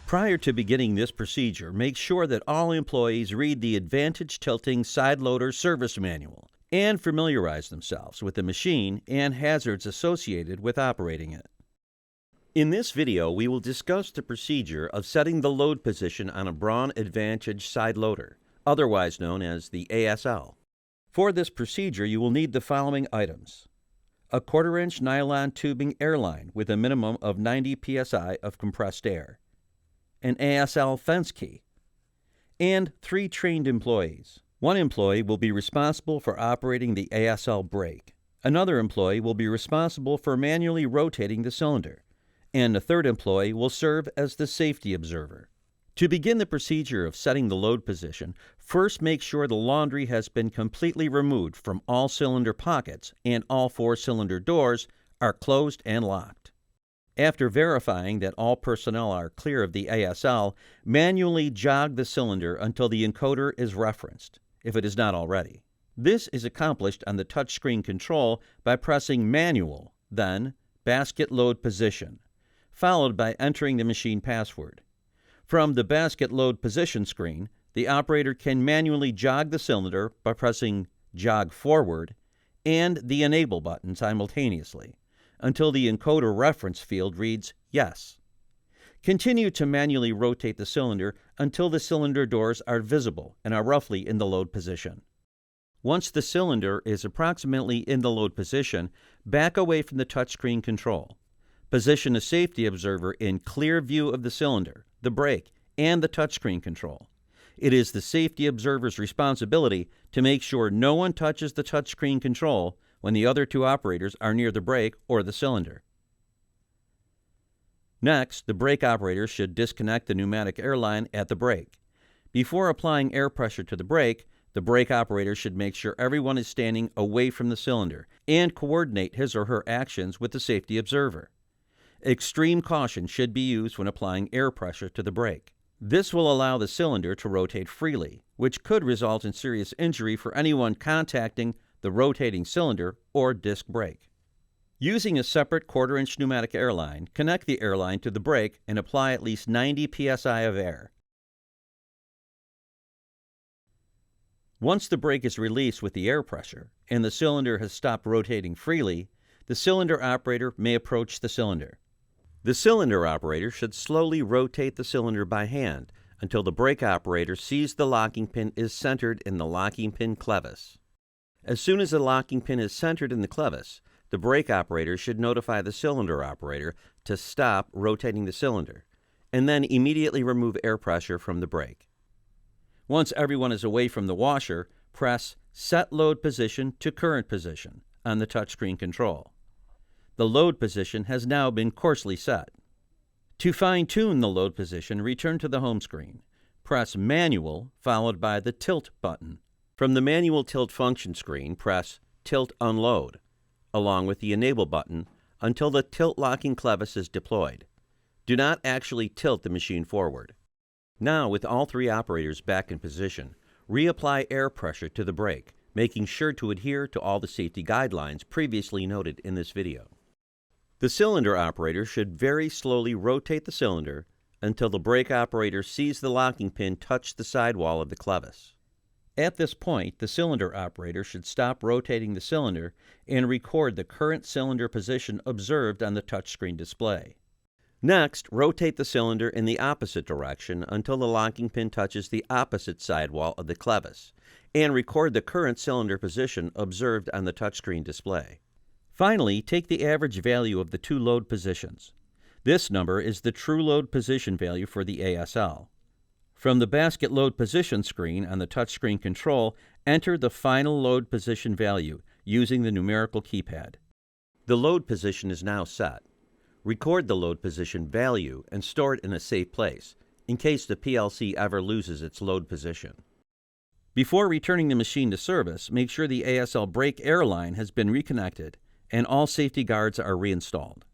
Prior to beginning this procedure, make sure that all employees read the Advantage Tilting Side Loader Service Manual and familiarize themselves with the machine and hazards associated with operating it. In this video, we will discuss the procedure of setting the load position on a Braun Advantage Side Loader, otherwise known as the ASL. For this procedure, you will need the following items: a 1/4-inch nylon tubing airline with a minimum of 90 psi of compressed air, an ASL fence key, and 3 trained employees. One employee will be responsible for operating the ASL brake. Another employee will be responsible for manually rotating the cylinder, and a third employee will serve as the safety observer. To begin the procedure of setting the load position, first make sure the laundry has been completely removed from all cylinder pockets and all 4 cylinder doors are closed and locked. After verifying that all personnel are clear of the ASL, manually jog the cylinder until the encoder is referenced, if it is not already. This is accomplished on the touchscreen control by pressing Manual, then Basket Load Position, followed by entering the machine password. From the Basket Load Position screen, the operator can manually jog the cylinder by pressing Jog Forward and the Enable button simultaneously until the encoder reference field reads Yes. Continue to manually rotate the cylinder until the cylinder doors are visible and are roughly in the load position. Once the cylinder is approximately in the load position, back away from the touchscreen control. Position a safety observer in clear view of the cylinder, the brake, and the touchscreen control. It is the safety observer's responsibility to make sure no one touches the touchscreen control when the other 2 operators are near the brake or the cylinder. Next, the brake operator should disconnect the pneumatic airline at the brake. Before applying air pressure to the brake operator should make sure everyone is standing away from the cylinder and coordinate his or her actions with the safety observer. Extreme caution should be used when applying air pressure to the brake. This will allow the cylinder to rotate freely, which could result in serious injury for anyone contacting the rotating cylinder or disc brake. Using a separate 1/4-inch pneumatic airline, connect the airline to the brake and apply at least 90 psi of air. Once the brake is released with the air pressure and the cylinder has stopped rotating freely, the cylinder operator may approach the cylinder. The cylinder operator should slowly rotate the cylinder by hand until the brake operator sees the locking pin is centered in the locking pin clevis. As soon as the locking pin is centered in the clevis, the brake operator should notify the cylinder operator to stop rotating the cylinder, and then immediately remove air pressure from the brake. Once everyone is away from the washer, press Set Load Position to Current Position on the touchscreen control. The load position has now been coarsely set. To fine-tune the load position, return to the home screen. Press Manual followed by the Tilt button. From the Manual Tilt function screen, press Tilt Unload, along with the Enable button, until the tilt locking clevis is deployed. Do not actually tilt the machine forward. Now, with all 3 operators back in position, reapply air pressure to the brake, making sure to adhere to all the safety guidelines previously noted in this video. The cylinder operator should very slowly rotate the cylinder until the brake operator sees the locking pin touch the sidewall of the clevis. At this point, the cylinder operator should stop rotating the cylinder and record the current cylinder position observed on the touchscreen display. Next, rotate the cylinder in the opposite direction until the locking pin touches the opposite sidewall of the clevis, and record the current cylinder position observed on the touchscreen display. Finally, take the average value of the 2 load positions. This number is the true load position value for the ASL. From the Basket Load Position screen on the touchscreen control, enter the final load position value using the numerical keypad. The load position is now set. Record the load position value and store it in a safe place, in case the PLC ever loses its load position. Before returning the machine to service, make sure the ASL brake airline has been reconnected and all safety guards are reinstalled.